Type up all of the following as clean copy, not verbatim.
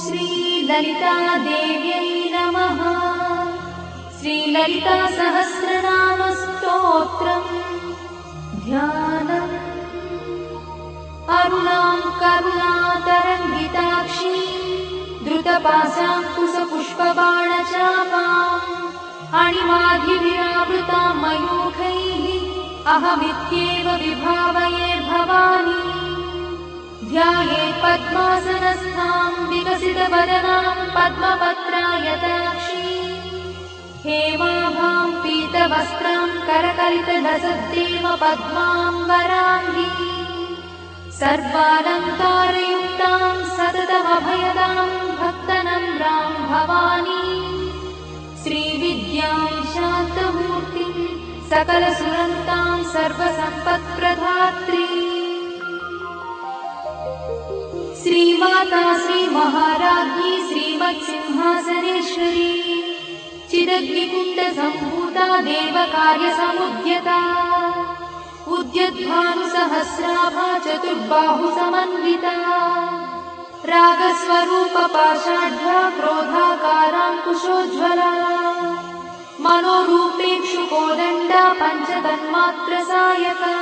श्रीललितादेव्यै नमः। श्रीललितासहस्रनामस्तोत्रम् ध्यानम्। अरुणां करुणातरङ्गिताक्षी द्रुतपाशाङ्कुशपुष्पबाणचापाम् अणिमाधिविरावृतां मयूखैः अहमित्येव विभावये भवानी। ध्याये पद्मासनस्थां विकसितवदनां पद्मपत्रायताक्षी हेमाभां पीतवस्त्रां करकलितलसद्देव पद्माम्बराङ्गी सर्वालङ्कारयुक्तां सततमभयदां भक्तनम्रां भवानी। श्रीविद्यां शान्तमूर्तिं सकलसुरन्तां सर्वसम्पत्प्रदात्री श्रीमाता श्रीमहाराज्ञी श्रीमत्सिंहासनेश्वरी चिदग्निकुण्डसम्भूता देवकार्यसमुद्यता उद्यद्भानुसहस्राभा चतुर्बाहुसमन्विता रागस्वरूपपाषाढ्या क्रोधाकाराङ्कुशोज्ज्वला मनोरूपेक्षुकोदण्डा पञ्चतन्मात्रसायका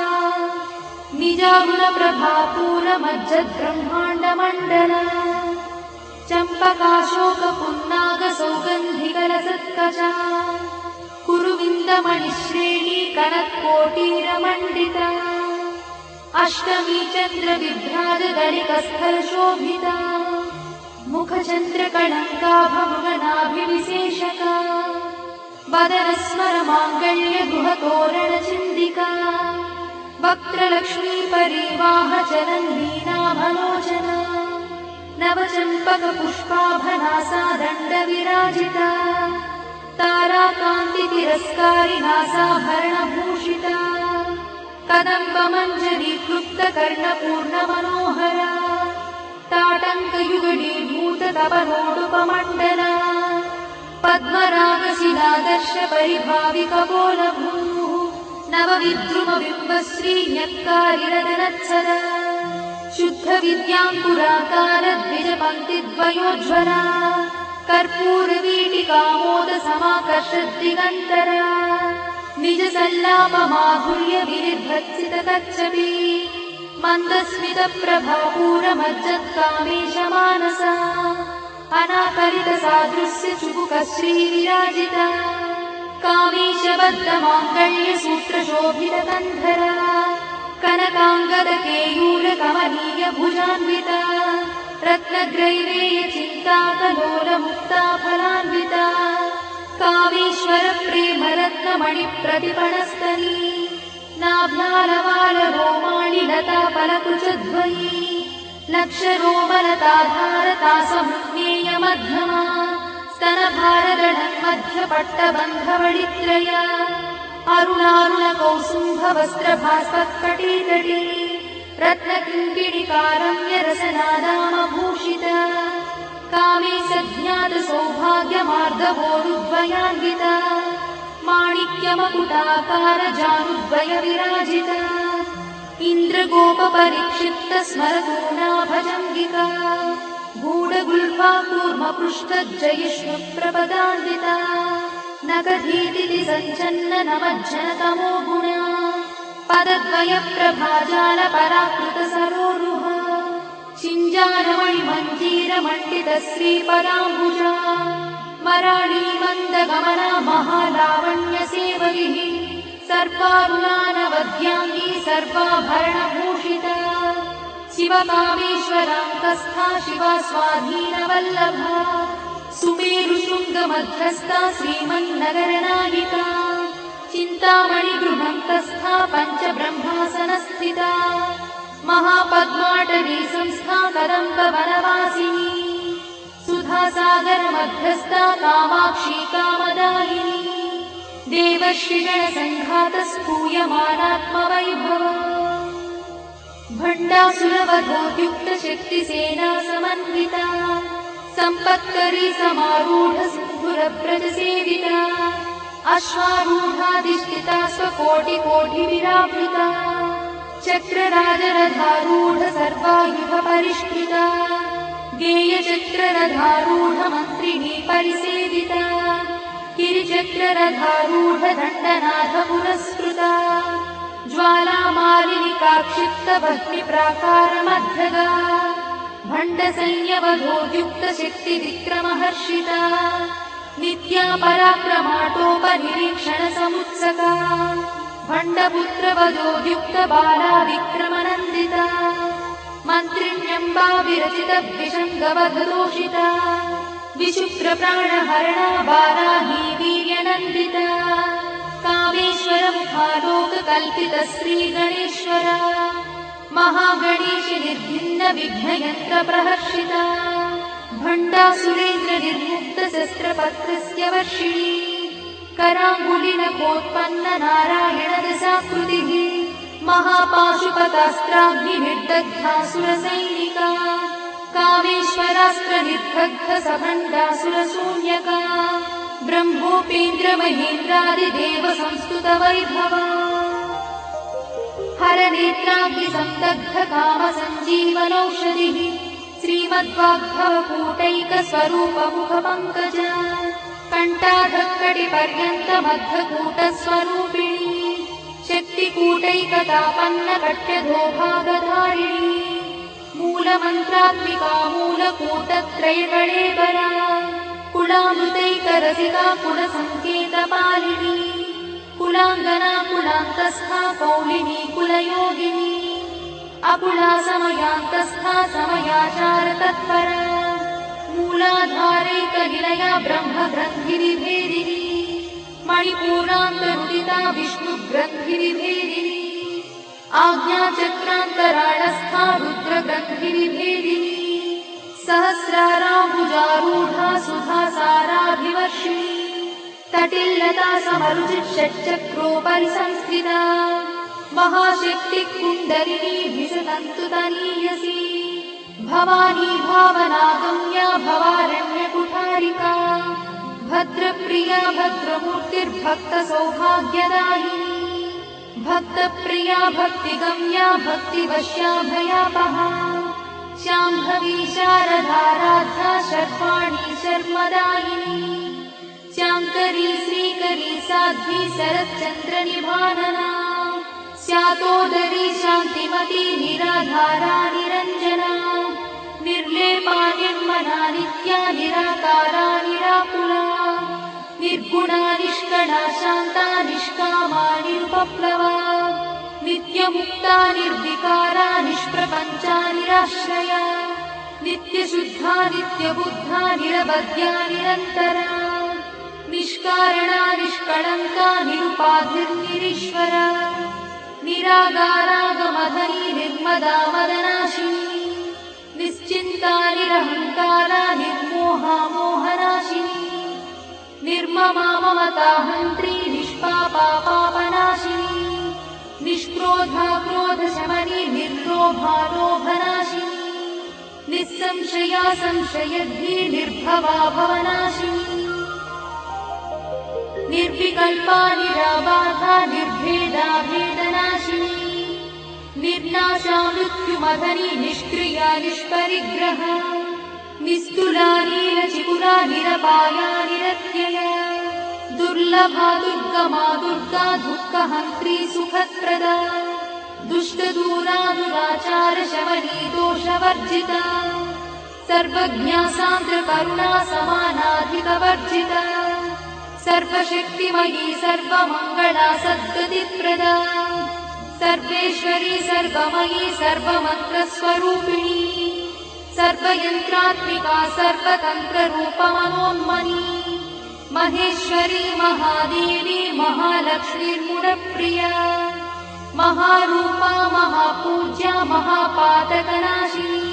निजागुणप्रभापूरमज्जद्ब्रह्माण्डमण्डला चम्पकाशोकपुन्नागसौगन्धिकलसत्कचा कुरुविन्दमणिश्रेणी कनत्कोटीरमण्डिता अष्टमी चन्द्रविभ्राजगणिकस्थलशोभिता मुखचन्द्रकणङ्काभमृगनाभिविशेषका वदनस्मरमाङ्गल्यगुहतोरणचिन्दिका वक्त्रलक्ष्मीपरिवाहचलन्नीनाभलोचना नवचम्पकपुष्पाभनासा दण्डविराजिता ताराकान्तितिरस्कारिनासाभरणभूषिता कदम्बमञ्जरीक्लुप्तकर्णपूर्णमनोहरा ताटङ्कयुगडीभूततपनोडुपमण्डला पद्मरागशिलादर्शपरिभाविकपोलभूः नवविद्रुमबिम्बश्रीन्यक्कारिरदनत्सरा शुद्धविद्याङ्कुराकारद्विजपङ्क्तिद्वयोज्ज्वला कर्पूरवीटिकामोदसमाकर्षद्दिगन्तरा निजसल्लापमाधुर्यविनिर्भत्सितकच्छपी मन्दस्मितप्रभापूरमज्जत्कामेशमानसा अनाकलितसादृश्यचुबुकश्रीविराजिता कामेशबद्धमाङ्गल्यसूत्रशोभितकन्धरा कनकाङ्गदकेयूरकमनीयभुजान्विता रत्नग्रैवेयचिन्ताकलोलमुक्ताफलान्विता कामेश्वरप्रेमरत्नमणिप्रतिपणस्तनी नाभ्यालवालरोमाणि लताफलकुचद्वयी लक्षरोमलताधारतासमुज्ञेयमध्यमा स्तनभारदणन्मध्यपट्टबन्धवळित्रया अरुणारुणकौसुम्भवस्त्रभास्पत्कटीतटी रत्नकिङ्किणिकारम्यरसनादामभूषिता कामे सज्ञातसौभाग्यमार्दवोरुद्वयान्विता माणिक्यमकुटाकारजानुद्वयविराजिता इन्द्रगोपपरिक्षिप्तस्मरतूनाभजङ्गिका गूढगुल्फाकूर्मपृष्ठज्जयिष्णुप्रपदान्विता नखधीतिति सञ्चन्ननमज्जनतमो गुणा पदद्वयप्रभाजालपराकृतसरोरुहा चिञ्जानमणिमञ्जीरमण्डितश्रीपदाम्बुजा मराळीमन्दगमना महालावण्यसेवलिः सर्वारुणानवद्याङ्गी सर्वाभरणभूषिता शिवकामेश्वरान्तस्था शिवा स्वाधीनवल्लभा सुमेरुशृङ्गमध्यस्था श्रीमन्नगरनायिका चिन्तामणिगृहन्तस्था पञ्चब्रह्मासनस्थिता महापद्माटवी संस्था कदम्बवनवासिनी सुधासागरमध्यस्था कामाक्षी कामदायिनी देवर्षिगणसङ्घातस्तूयमानात्मवैभव भण्डासुरवधोद्युक्तशक्तिसेना समन्विता सम्पत्करी समारूढसिन्धुरव्रजसेविता अश्वारूढाधिष्ठिता स्वकोटिकोटिविरावृता चक्रराजरथारूढ सर्वायुधपरिष्कृता गेयचक्ररथारूढमन्त्रिणी परिसेविता गिरिचक्ररथारूढदण्डनाथ पुरस्कृता ज्वालामालिनिकाक्षिप्तभक्तिप्राकारमध्यगा भण्डसैन्यवधोद्युक्तशक्तिविक्रमहर्षिता नित्या पराक्रमाटोपनिरीक्षणसमुत्सका भण्डपुत्रवधोद्युक्तबाला विक्रमनन्दिता मन्त्रिण्यम्बा विरचितद्विषङ्गवधदोषिता विशुक्रप्राणहरणा बालाही वीर्यनन्दिता कामेश्वरमुखालोककल्पितश्रीगणेश्वरा महागणेशि निर्भिन्नविघ्नयन्त्रप्रहर्षिता भण्डासुरेन्द्रनिर्मुक्तशस्त्रपत्रस्य वर्षिणी कराङ्गुलिनकोत्पन्ननारायणदशाकृतिः महापाशुपतास्त्राग्निर्दग्धासुरसैनिका कामेश्वरास्त्रनिर्दग्धसभण्डासुरशून्यका ब्रह्मोपेन्द्रमहेन्द्रादिदेवसंस्तुतवैभवा हरनेत्राग्निसन्दग्धकामसञ्जीवनौषधिः श्रीमद्वाग्भवकूटैकस्वरूपमुखपङ्कजा कण्ठाधक्कटिपर्यन्तमद्धकूटस्वरूपिणी शक्तिकूटैकतापन्नकट्यधोभागधारिणी मूलमन्त्रात्मिका मूलकूटत्रयकळेबरा कुलामृतैकरसिका कुलसङ्केतपालिनी कुलाङ्गना कुलान्तस्था कौलिनी कुलयोगिनी अकुला समयान्तस्था समयाचारतत्परा मूलाधारैकनिलया ब्रह्मग्रन्थिनिभेदिनी मणिपूर्णान्तनुदिता विष्णुग्रन्थिनिभेदिनी आज्ञाचक्रान्तराळस्था रुद्रग्रन्थिनिभेदिनी सहस्राराम्बुजारूढा सुधासाराभिवर्षिणी तटिल्लता समरुचिषट्चक्रोपरि संस्थिता महाशक्तिकुण्डलिनी विसतन्तुतनीयसी भवानी भावनागम्या भवारण्यकुठारिका भद्रप्रिया भद्रमूर्तिर्भक्तसौभाग्यदायिनी भक्तप्रिया भक्तिगम्या भक्तिवश्या भयापहा शाम्भवी शारदाराध्या शर्वाणी शर्मदायिनी शाङ्करी श्रीकरी साध्वी शरच्चन्द्रनिभानना स्यातोदरी शान्तिमती निराधारा निरञ्जना निर्लेपा निर्मला नित्या निराकारा निराकुला निर्गुणा निष्कला शान्ता निष्कामा निरुपप्लवा नित्यमुक्ता निर्विकारा निष्प्रपञ्चा निराश्रया नित्यशुद्धा नित्यबुद्धा निरवध्या निरन्तरा निष्कारणा निष्कळङ्का निरुपाधिर्निरीश्वरा निरागारागमधनी निर्मदा मदनाशिनी निश्चिन्ता निरहङ्कारा निर्मोहा मोहनाशिनी निर्ममा ममताहन्त्री निष्पापा पापनाशिनी निष्क्रोधा क्रोधशमनी निर्लोभा लोभनाशिनी निस्संशया संशयद्धि निर्भवा भवनाशिनी निर्विकल्पा निराबाधा निर्भेदा भेदनाशिनी निर्नाशा मृत्युमधनी निष्क्रिया निष्परिग्रहा निस्तुला नीलचिकुरा निरपाया निरत्यया दुर्लभा दुर्गमा दुर्गा दुःखहन्त्री सुखप्रदा दुष्टदूरा दुराचारशमनी दोषवर्जिता सर्वज्ञा सान्द्रकरुणा समानाधिकवर्जिता सर्वशक्तिमयी सर्वमङ्गला सद्गतिप्रदा सर्वेश्वरी सर्वमयी सर्वमन्त्रस्वरूपिणी सर्वयन्त्रात्मिका सर्वतन्त्ररूपमनोन्मनी महेश्वरी महादेवी महालक्ष्मीर्मुडप्रिया महारूपा महापूज्या महापातकनाशिनी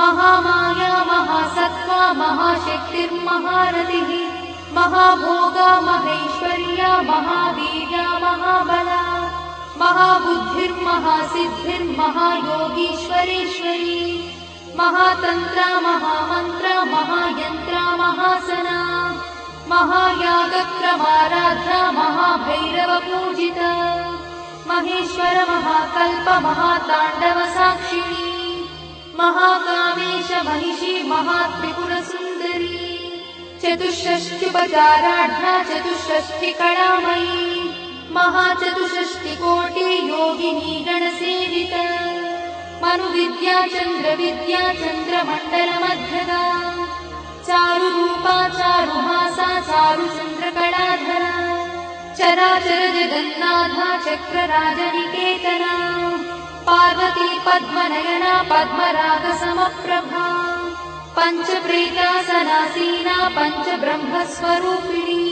महामाया महासत्त्वा महाशक्तिर्महारथिः महाभोगा महेश्वर्या महावीर्या महाबला महाबुद्धिर्महासिद्धिर्महायोगीश्वरेश्वरी महातन्त्रा महामन्त्रा महायन्त्रा महासना महायागक्रमाराध्या महाभैरवपूजिता महेश्वर महाकल्प महाताण्डवसाक्षिणी महाकामेश महिषी महात्रिपुरसुन्दरी चतुष्षष्ट्युपचाराढ्या चतुष्षष्टिकलामयी महाचतुष्षष्टिकोटि योगिनी गणसेविता मनुविद्या चन्द्रविद्या चन्द्रमण्डलमध्यदा चारुरूपा चारुहासा चारुचन्द्रकलाधरा चराचर जगन्नाथा चक्रराजनिकेतना पार्वती पद्मनयना पद्मरागसमप्रभा पञ्चप्रेतासनासीना पञ्चब्रह्मस्वरूपिणी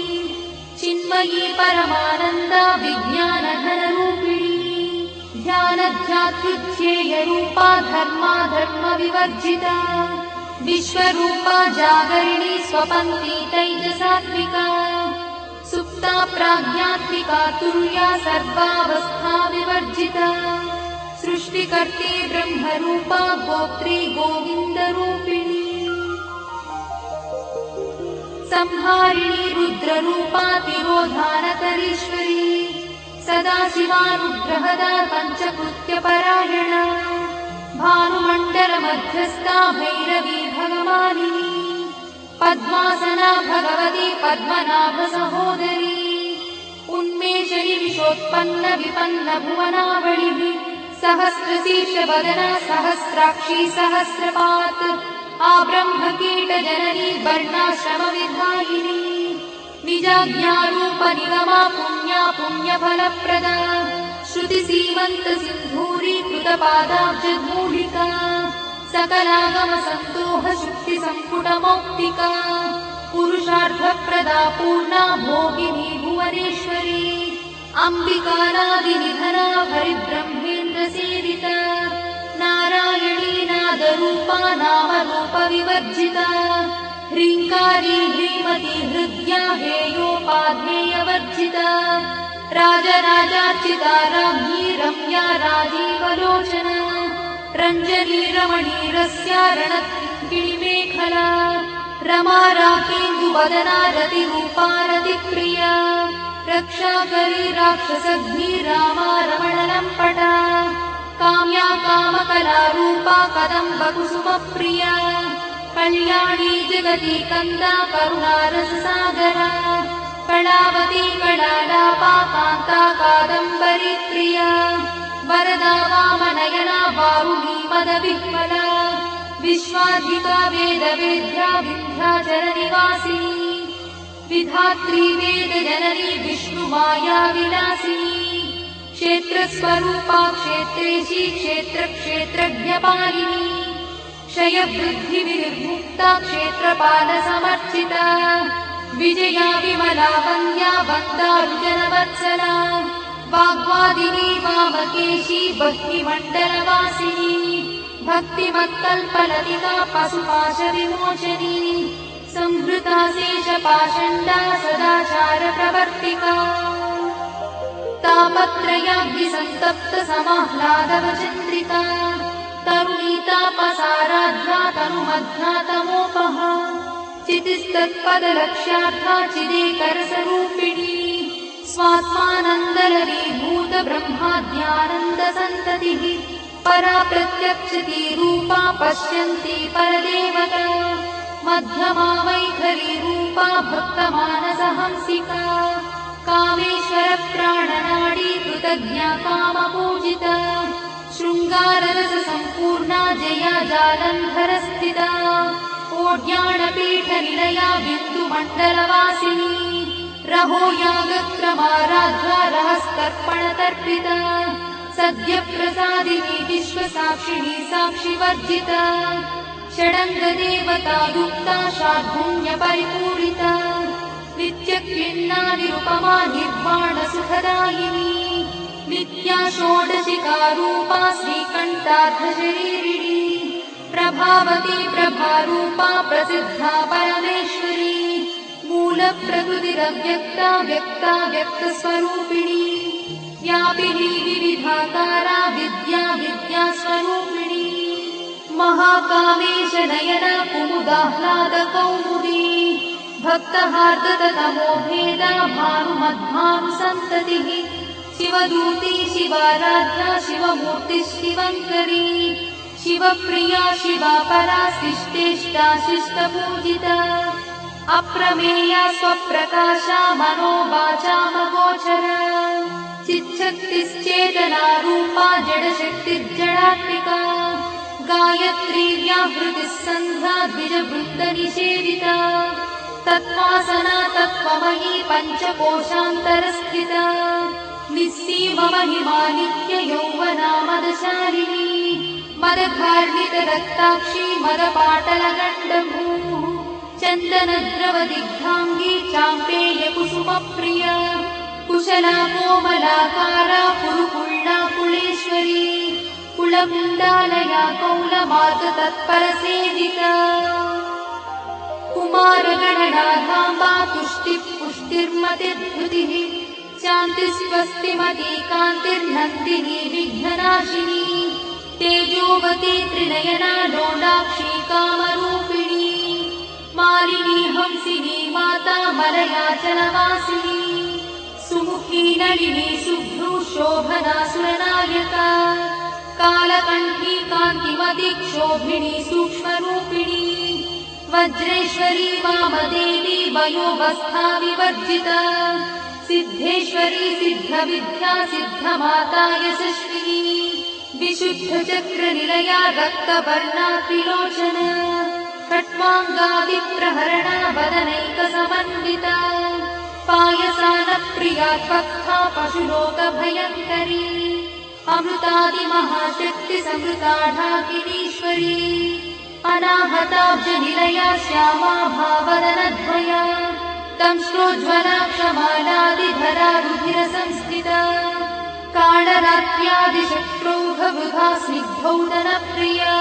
चिन्मयी परमानन्दा विज्ञानघनरूपिणी ध्यानध्यात्युध्येयरूपा धर्माधर्मविवर्जिता विश्वरूपा जागरिणी स्वपन्ती तैजसात्विका सुप्ता प्राज्ञात्मिका तुर्या सर्वावस्था विवर्जिता सृष्टिकर्त्री ब्रह्मरूपा गोत्री गोविन्दरूपिणी संहारिणी रुद्ररूपा तिरोधानकरीश्वरी सदाशिवानुग्रहदा पञ्चकृत्यपरायणा भानुमण्डलमध्यस्था भैरवी भगवानिनी पद्मासना भगवती पद्मनाभसहोदरी उन्मेषणि विशोत्पन्न विपन्न भुवनावलिः सहस्रशीर्षवदना सहस्राक्षी सहस्रपात् आब्रह्मकीटजननी वर्णाश्रमविधायिनी निजाज्ञारूपनिगमा पुण्या पुण्यफलप्रदा श्रुतिसीमन्तसिन्धूरी कृतपादाब्जमूलिका सकलागमसन्तोषशुक्तिसम्पुटमौक्तिका पुरुषार्थप्रदा पूर्णा भोगिनी भुवनेश्वरी अम्बिकानादिनिधना हरिब्रह्मेन्द्रसेविता नारायणी नादरूपा नामरूपविवर्जिता ह्रीङ्कारी ह्रीमती हृद्या हेयोपाध्येयवर्जिता राजराजार्चिता राज्ञी रम्या राजीवलोचना रञ्जनी रमणीरस्या रणकिङ्किणीमेखला रमा राकेन्दुवदना रतिरूपा रतिप्रिया रक्षाकरी राक्षसघ्नी रामा रमणलम्पटा काम्या कामकलारूपा कदम्बकुसुमप्रिया कल्याणी जगती कन्दा करुणारससागरा कलावती कलालापा कान्ता कादम्बरी प्रिया वरदा वामनयना वारुणी मदविह्वला विश्वाधिका वेदवेद्या विन्ध्याचलनिवासिनी विधात्री वेदजननी विष्णुमाया विलासिनी क्षेत्रस्वरूपा क्षेत्रेशी क्षेत्रक्षेत्रज्ञपालिनी क्षयवृद्धिविर्मुक्ता क्षेत्रपालसमर्चिता विजया विमला वन्द्या वन्दारुजनवत्सला वाग्वादिनी वामकेशी भक्तिमण्डलवासिनी भक्तिमत्कल्पलतिका पशुपाशविमोचनी संहृता शेषपाषण्डा सदाचारप्रवर्तिका तापत्रयाग्निसन्तप्त समाह्लादवचन्द्रिता तरुणीतापसाराध्या तनुमध्या तमोपहा चितिस्तत्पदलक्ष्यार्था चिदेकरसरूपिणी स्वात्मानन्दलरीभूत ब्रह्माद्यानन्दसन्ततिः परा प्रत्यक्षती रूपा पश्यन्ती परदेवता मध्यमा वैखरी रूपा भक्तमानसहंसिका कामेश्वरप्राणनाडी कृतज्ञा कामपूजिता शृङ्गाररससम्पूर्णा जया जालन्धरस्थिता ओड्याणपीठनिलया बिन्दुमण्डलवासिनी रहो यागक्रमाराध्या रहस्तर्पणतर्पिता सद्यप्रसादिनी विश्वसाक्षिणी साक्षिवर्जिता षडङ्गदेवता युक्ता शार्दूल्यपरिपूरिता नित्यक्लिन्ना निरुपमा निर्वाणसुखदायिनी नित्या षोडशिकारूपा श्रीकण्ठार्धशरीरिणी प्रभावती प्रभारूपा प्रसिद्धा परमेश्वरी मूलप्रकृतिरव्यक्ता व्यक्ता व्यक्तस्वरूपिणी व्यापिनी विविधाकारा विद्या विद्यास्वरूपिणी महाकामेश नयना कुमुदाह्लादकौमुदी भक्तहार्दतमोभेदा भानुमद्भानुसन्ततिः शिवदूती शिवाराध्या शिवमूर्तिः शिवङ्करी शिवप्रिया शिवा परा शिष्टेष्टा शिष्टपूजिता अप्रमेया स्वप्रकाशा मनोवाचामगोचरा चिच्छक्तिश्चेतना रूपा जडशक्तिर्जडात्मिका गायत्री व्याहृतिः सन्ध्या द्विजवृत्तनिषेविता तत्त्वासना तत्त्वमयी पञ्चकोशान्तरस्थिता निःसीममहिमा नित्ययौवना मदशालिनी मदघार्णितरक्ताक्षी मदपाटलगण्डभूः चन्दनद्रवदिग्धाङ्गी चाम्पेयकुसुमप्रिया कुशला कोमलाकारा कुरुकुल्ला कुलेश्वरी कुलकुण्डालया कौलमार्गतत्परसेविता कुमारगणनाधाम्बा तुष्टिः पुष्टिर्मतिर्धृतिः शान्तिस्वस्तिमती कान्तिर्नन्दिनी विघ्ननाशिनी तेजोवती त्रिनयना लोलाक्षी कामरूपिणी मालिनी हंसिनी माता मलयाचलवासिनी सुमुखी नलिनी शुभ्रू शोभना सुरनायका कालकण्ठी कान्तिमती क्षोभिणी सूक्ष्मरूपिणी वज्रेश्वरी वामदेवी वयोवस्था विवर्जिता सिद्धेश्वरी सिद्धविद्या सिद्धमाता यशस्विनी विशुद्धचक्रनिलया रक्तवर्णा त्रिलोचना खट्वाङ्गादिप्रहरणा वदनैकसमन्विता पायसानप्रिया त्वक्था पशुलोकभयङ्करी अमृतादिमहाशक्तिसमृता ढाकिनीश्वरी अनाहताब्जनिलया श्यामा भावदनद्वया दंश्रोज्ज्वला क्षमालादिधरा रुधिरसंस्थिता कालरात्र्यादिशक्रोघवृथा स्निग्धौदनप्रिया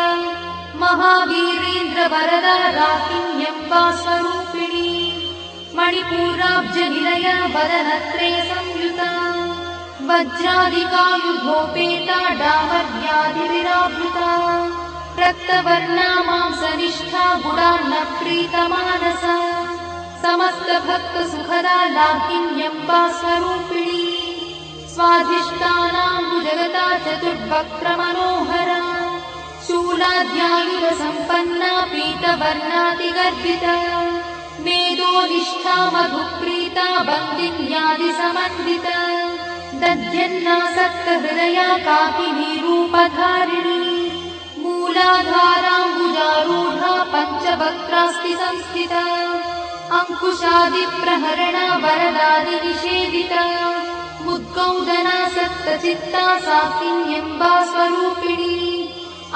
महावीरेन्द्रवरदा राकिन्यम्बा स्वरूपिणी मणिपूराब्जनिलया वदनत्रयसंयुता वज्रादिकायुधोपेता डामर्यादिविरावृता रक्तवर्णा मांसनिष्ठा गुडान्नप्रीतमानसा समस्तभक्तसुखदा लाकिन्यम्बा स्वरूपिणी स्वाधिष्ठानाम्बुजगता चतुर्वक्त्रमनोहरा शूलाद्यायुधसम्पन्ना पीतवर्णातिगर्भिता मेदोनिष्ठा मधुप्रीता बन्दिन्यादिसमन्विता दध्यन्नासक्तहृदया काकिनी रूपधारिणी मूलाधाराम्बुजारूढा पञ्चवक्त्रास्ति संस्थिता अङ्कुशादिप्रहरणा वरदादिनिषेविता मुद्गौदना सप्तचित्ता साकिन्यम्बा स्वरूपिणी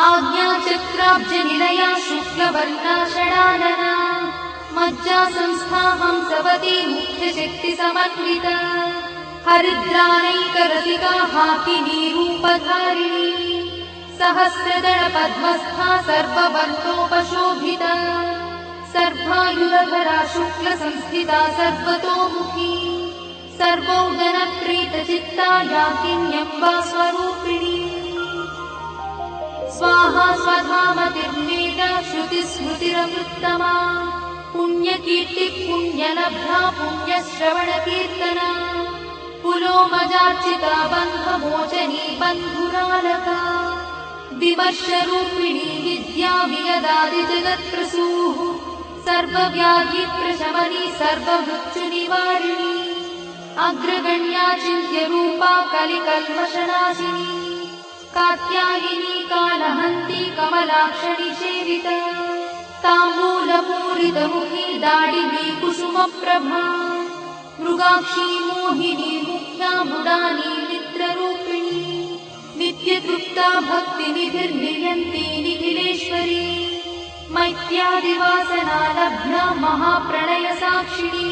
आज्ञाचक्राब्जनिलया शुक्लवर्णा षडानना मज्जा संस्था हंसवती मुख्यशक्तिसमन्विता हरिद्रानैकरसिका हाकिनी रूपधारिणी सहस्रदलपद्मस्था सर्ववर्णोपशोभिता सर्वायुधधरा शुक्लसंस्थिता सर्वतोमुखी सर्वौदनप्रीतचित्ता याकिन्यम्बा स्वरूपिणी स्वाहा स्वधामतिर्मेधा श्रुतिस्मृतिरमृत्तमा पुण्यकीर्तिः पुण्यलब्धा पुण्यश्रवणकीर्तना पुलोमजार्चिता बन्धमोचनी बन्धुरालका विमर्शरूपिणी विद्या वियदादिजगत्प्रसूः सर्वव्याधिप्रशमनी सर्वमृत्युनिवारिणी अग्रगण्या चिन्त्यरूपा कलिकल्मषनाशिनी कात्यायिनी कालहन्ती कमलाक्षणी सेविता ताम्बूलपूरितमुखी दाडिनी कुसुमप्रभा मृगाक्षी मोहिनी मुख्या मुदानी मित्ररूपिणी नित्यतृप्ता भक्तिनिधिर्नियन्ती निखिलेश्वरी मैत्यादिवासना लब्धा महाप्रणयसाक्षिणी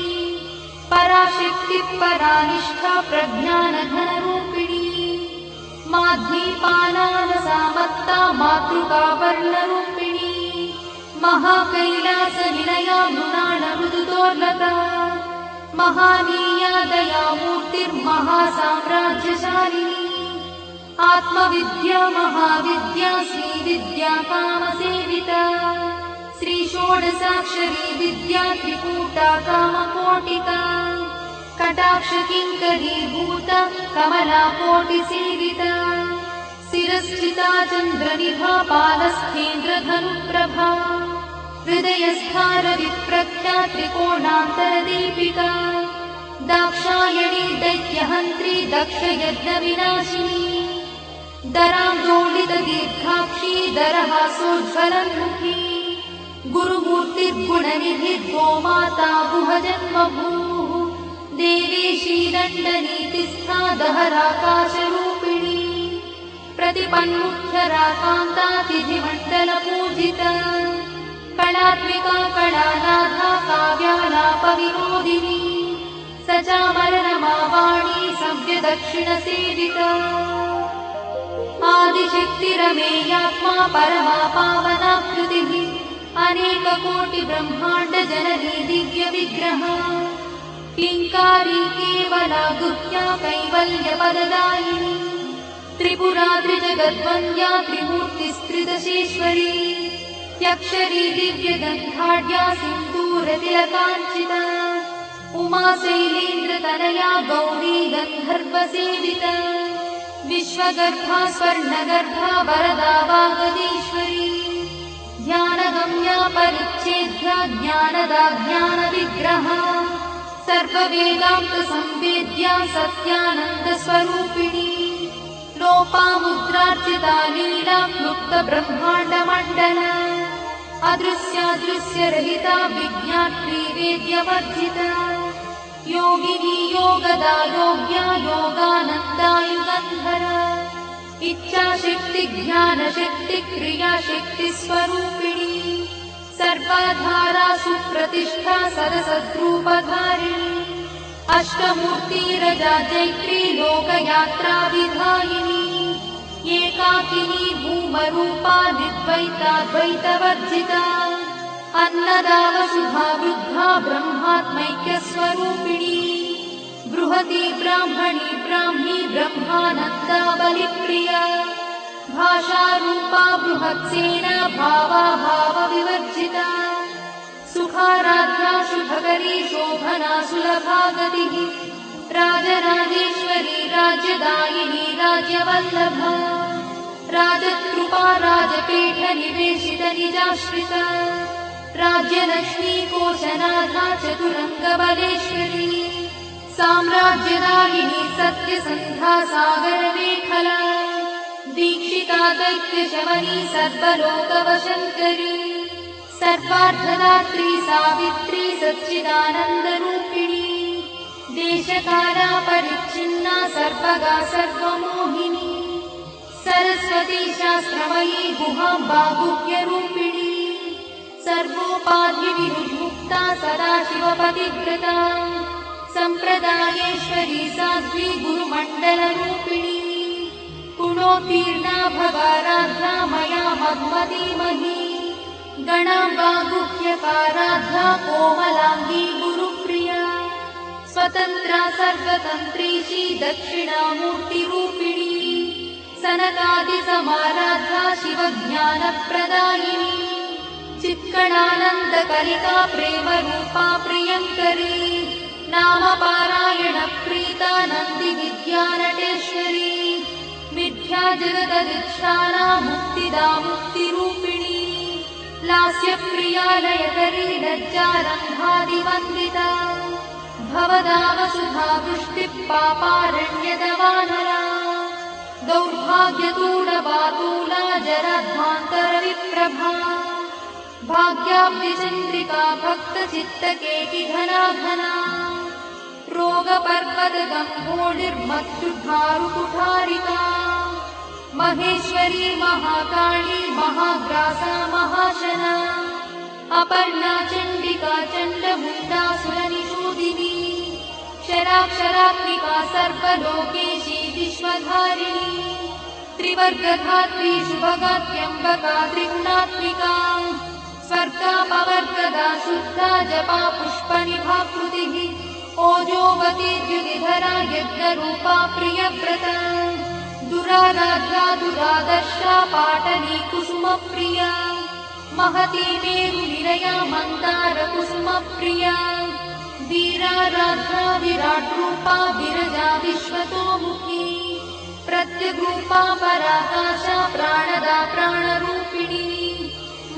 पराशक्तिः परानिष्ठा प्रज्ञानघनरूपिणी माध्वीपालानसामत्ता मातृकावर्णरूपिणी महाकैलासनिलया मृणालमृदुदोर्लता महानीया दयामूर्तिर्महासाम्राज्यशालिनी आत्मविद्या महाविद्या श्रीविद्या कामसेविता श्रीषोडशाक्षरी विद्या त्रिकूटा कामकोटिका कटाक्षकिङ्करीभूता कमलाकोटिसेविता शिरस्थिता चन्द्रनिभा पालस्थेन्द्रधनुप्रभा हृदयस्थारविप्रख्या त्रिकोणान्तरदीपिका दाक्षायणी दैत्यहन्त्री दक्षयज्ञविनाशिनी दरान्दोलितदीर्घाक्षी दरहासोज्ज्वलन्मुखी गुरुमूर्तिर्गुणनिधिर्गोमाता गुहजन्मभूः देवेशी दण्डनीतिस्था दहराकाशरूपिणी प्रतिपन्मुख्यराकान्तातिथिमण्डलपूजिता कलात्मिका कलानाथा काव्यालापविनोदिनी सचामररमावाणी सव्यदक्षिणसेविता आदिशक्तिरमेयात्मा परमा पावनाकृतिः अनेककोटिब्रह्माण्डजननी दिव्यविग्रहा क्लिङ्कारी केवला गुह्या कैवल्यपददायिनी त्रिपुरा त्रिजगद्वन्द्या त्रिमूर्तिस्त्रिदशेश्वरी त्यक्षरी दिव्यगन्धाढ्या सिन्दूरतिलकाञ्चिता उमा शैलेन्द्रतनया गौरी गन्धर्वसेविता विश्वगर्भा स्वर्णगर्भा वरदा वागदीश्वरी ध्यानगम्या परिच्छेद्या ज्ञानदा ज्ञानविग्रहा सर्ववेदान्तसंवेद्या सत्यानन्दस्वरूपिणी लोपामुद्रार्चिता लीला क्लुप्तब्रह्माण्डमण्डला अदृश्यादृश्यरहिता विज्ञात्री वेद्यवर्जिता योगिनी योगदा योग्या योगानन्दायुगन्धरा इच्छाशक्ति ज्ञानशक्ति क्रियाशक्तिस्वरूपिणी सर्वाधारा सुप्रतिष्ठा सदसद्रूपधारिणी अष्टमूर्तिरजा चैत्री लोकयात्राविधायिनी एकाकिनी भूमरूपा निर्द्वैताद्वैतवर्जिता अन्नदा वसुधा वृद्धा ब्रह्मात्मैक्यस्वरूपिणी बृहती ब्राह्मणी ब्राह्मी ब्रह्मानन्दा बलिप्रिया भाषारूपा बृहत्सेना भावा भावविवर्जिता सुखाराध्या शुभकरी शोभना सुलभा गतिः राजराजेश्वरी राज्यदायिनी राज्यवल्लभा राजकृपा राजपीठ निवेशित निजाश्रिता राज्यलक्ष्मी कोशनाथा चतुरङ्गबलेश्वरी साम्राज्यदायिनी सत्यसन्धा सागरमेखला दीक्षिता दैत्यशमनी सर्वलोकवशङ्करी सर्वार्थदात्री सावित्री सच्चिदानन्दरूपिणी देशकाला परिच्छिन्ना सर्वगा सर्वमोहिनी सरस्वती शास्त्रमयी गुहाम्बा गुह्यरूपिणी सर्वोपाधिविमुक्ता सदाशिवपतिव्रता सम्प्रदायेश्वरी साध्वी गुरुमण्डलरूपिणी गुणोत्तीर्णा भवाराध्या मया मधुमतीमही गणाम्बा गुह्यकाराध्या कोमलाङ्गी गुरुप्रिया स्वतन्त्रा सर्वतन्त्रीशी दक्षिणामूर्तिरूपिणी सनकादिसमाराध्या शिवज्ञानप्रदायिनी चित्कणानन्दकलिका प्रेमरूपा प्रियङ्करी नामपारायणप्रीता नन्दिविद्यानटेश्वरी मिथ्या जगदधिष्ठाना मुक्तिदा मुक्तिरूपिणी लास्यप्रिया लयकरी लज्जारम्भादिवन्दिता भवदा वसुधा वृष्टिः पापारण्यदवानरा दौर्भाग्यतूलवातूला जराध्वान्तरविप्रभा भाग्याब्धिचन्द्रिका भक्तचित्तकेकिघना घना रोगपर्वतगम्भोर्निर्मत्युद्धारुकुठारिका महेश्वरी महाकाली महाग्रासा महाशना अपर्णा चण्डिका चण्डमुण्डासुरनिषूदिनी क्षराक्षरात्मिका सर्वलोकेशी विश्वधारिणी त्रिवर्गधात्री शुभगात्यम्बका त्रिगुणात्मिका स्वर्गापवर्गदा शुद्धा जपा पुष्पनिभाकृतिः ओजोवती द्युतिधरा यज्ञरूपा प्रियव्रता दुराराध्या दुरादर्शा पाटली कुसुमप्रिया महती मेरुनिलया मन्दारकुसुमप्रिया वीराराध्या विराट्रूपा विरजा विश्वतोमुखी प्रत्यग्रूपा पराकाशा प्राणदा प्राणरूपिणी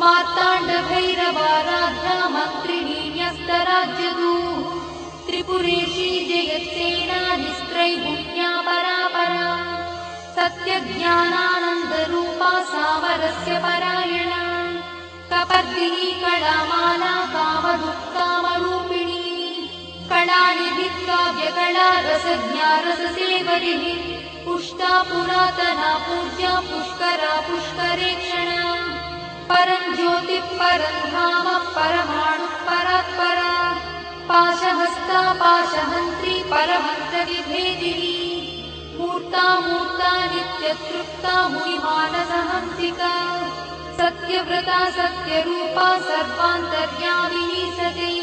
मार्ताण्डभैरवाराध्या मन्त्रिणी न्यस्तराज्यदूः त्रिपुरेशी जयत्सेना निस्त्रैगुण्या परापरा सत्यज्ञानानन्दरूपा सामरस्य परायणा कपर्दिनी कलामाला कामदुःकामरूपिणी कलानिधिकाव्यकला रसज्ञा रससेवरिः पुष्टा पुरातना पूज्या पुष्करा पुष्करेक्षणा परं ज्योतिः परं धाम परमाणुः परात्परा पाशहस्ता पाशहन्त्री परमन्त्रविभेदिनी मूर्ता मूर्ता नित्यतृप्ता मुनिमानसहंसिका सत्यव्रता सत्यरूपा सर्वान्तर्यामिनी सती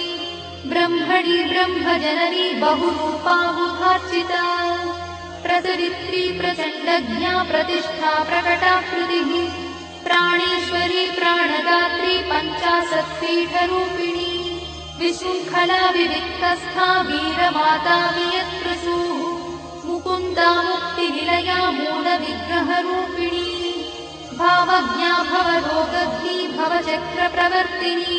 ब्रह्मणि ब्रह्मजननी बहुरूपा बुधार्चिता प्रसरित्री प्रचण्डज्ञा प्रतिष्ठा प्रकटाकृतिः प्राणेश्वरी प्राणदात्री पञ्चाशत्पीठरूपिणी विशृङ्खला विविक्तस्था वीरमाता वियत्प्रसूः मुकुन्दा मुक्तिनिलया मूलविग्रहरूपिणी भावज्ञा भवरोगग्नी भवचक्रप्रवर्तिनी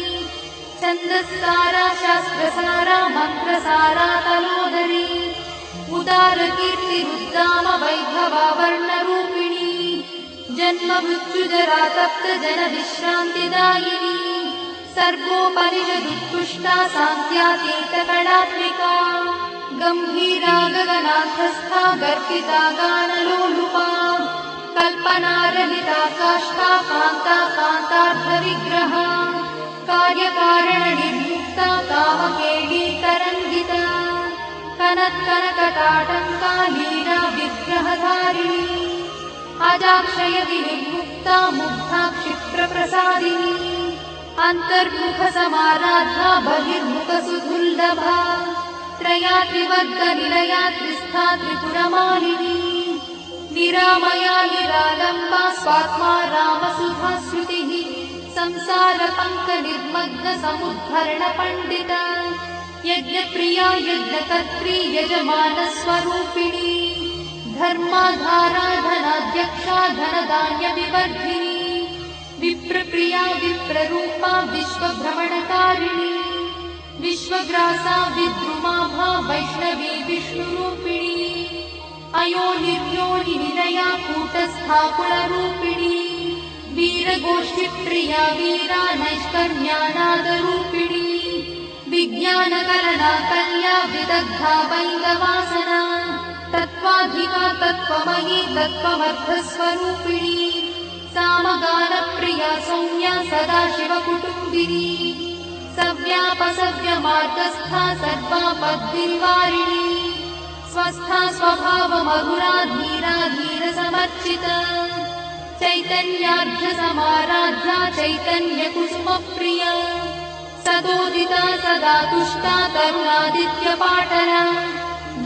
छन्दस्सारा शास्त्रसारा मन्त्रसारा तलोदरी उदारकीर्तिरुद्दाम वैभवावर्णरूपिणी जन्म मृत्युजरा तप्त जनविश्रान्तिदायिनी सर्वोपनिषदुत्कृष्टा सान्त्यातीतकलात्मिका गम्भीरा गगनाथस्था गर्भिता गानलोलुपा कल्पनारहिता काष्ठा कान्ता कान्तार्थविग्रहा कार्यकारणनिर्मुक्ता कामकेली तरङ्गिता कनत्कनकटाटङ्का लीला विग्रहधारिणी अजाक्षय विनिर्मुक्ता मुग्धा क्षिप्रप्रसादिनी अन्तर्मुखसमाराधा बहिर्मुखसुदुर्लभा त्रयात्रिवर्गनिलया त्रिस्था त्रिपुरमालिनी निरामया निरालम्बा स्वात्मा रामसुधाश्रुतिः संसारपङ्कनिर्मग्नसमुद्धरणपण्डिता यज्ञप्रिया यज्ञकर्त्री यजमानस्वरूपिणी धर्माधारा धनाध्यक्षा धनधान्यविवर्धिनी विप्रप्रिया विप्ररूपा विश्वभ्रमणकारिणी विश्वग्रासा विद्रुमाभा वैष्णवी विष्णुरूपिणी अयोनिर्योनिनिलया कूटस्था कुलरूपिणी वीरगोष्ठिप्रिया वीरा नैष्कर्म्यानादरूपिणी विज्ञानकरणा कल्या विदग्धा वैङ्गवासना तत्त्वाधिका तत्त्वमयी तत्त्वमर्थस्वरूपिणी सामगानप्रिया सौम्या सदाशिवकुटुम्बिनी सव्यापसव्यमार्गस्था सर्वापद्विनिवारिणी स्वस्था स्वभावमधुरा धीरा धीरसमर्चिता चैतन्यार्घ्यसमाराध्या चैतन्यकुसुमप्रिया सदोदिता सदा तुष्टा तरुणादित्यपाटला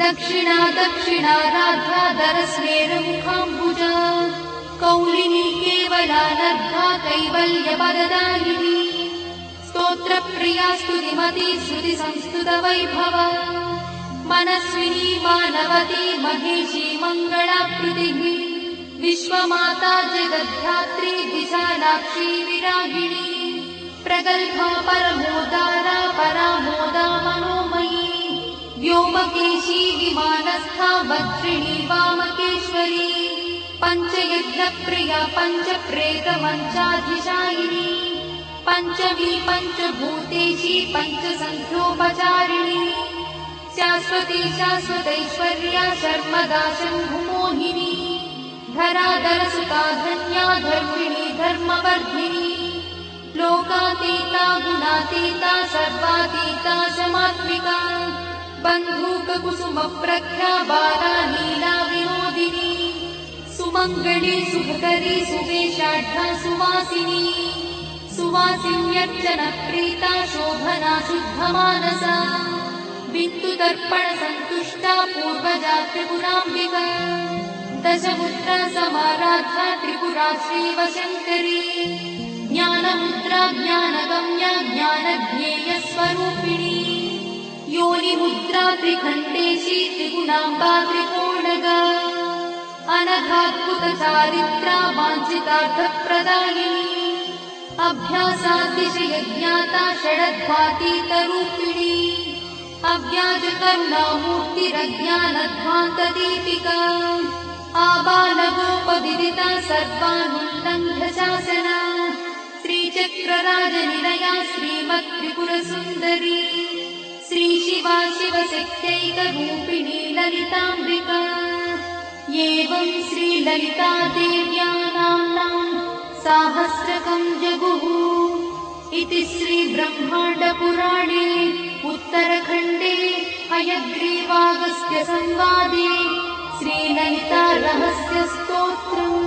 दक्षिणा दक्षिणाराध्या दरस्मेरमुखाम्बुजा कौलिनी केवलानर्घा कैवल्यपददायिनी स्तोत्रप्रिया स्तुतिमती श्रुतिसंस्तुतवैभवा मनस्विनी मानवती महेशी मङ्गलाकृतिः विश्वमाता जगद्धात्री विशालाक्षी विरागिणी प्रगल्भा परमोदारा परामोदा मनोमयी व्योमकेशी विमानस्था वज्रिणी वामकेश्वरी पञ्चयज्ञप्रिया पञ्चप्रेतमञ्चाधिशायिनी पञ्चमी पञ्चभूतेशी पञ्चसन्ध्योपचारिणी शाश्वती शाश्वतैश्वर्या शर्मदा शम्भुमोहिनी धराधरसुता धन्या धर्मिणी धर्मवर्धिनी लोकातीता गुणातीता सर्वातीता समात्मिका बन्धूककुसुमप्रख्या बाला लीला विनोदिनी सुमङ्गली सुभकरी सुवेशाढ्या सुवासिनी सुवासिन्यर्चनप्रीता शोभना शुद्धमानसा बिन्दुदर्पणसन्तुष्टा पूर्वजा त्रिपुराम्बिका दशमुद्रा समाराध्या त्रिपुरा श्रीवशङ्करी ज्ञानमुद्रा ज्ञानगम्या ज्ञानज्ञेयस्वरूपिणी योनिमुद्रा त्रिखण्डेशी त्रिगुणाम्बा त्रिकोणगा अनघाद्भुतचारित्रा वाञ्छितार्थप्रदायिनी अभ्यासातिशयज्ञाता षडध्वातीतरूपिणी अव्याजकर्णामूर्तिरज्ञानध्वान्तदीपिका आबालगोपविदिता सर्वानुल्लङ्घ्य शासना श्रीचक्रराजनिलया श्रीमत्त्रिपुरसुन्दरी श्रीशिवा शिवशक्त्यैकरूपिणी ललिताम्बिका एवं श्रीललितादेव्या नाम्नां साहस्रकं जगुः इति श्रीब्रह्माण्डपुराणे उत्तरखण्डे हयग्रीवागस्त्यसंवादे श्रीललितारहस्यस्तोत्रम्।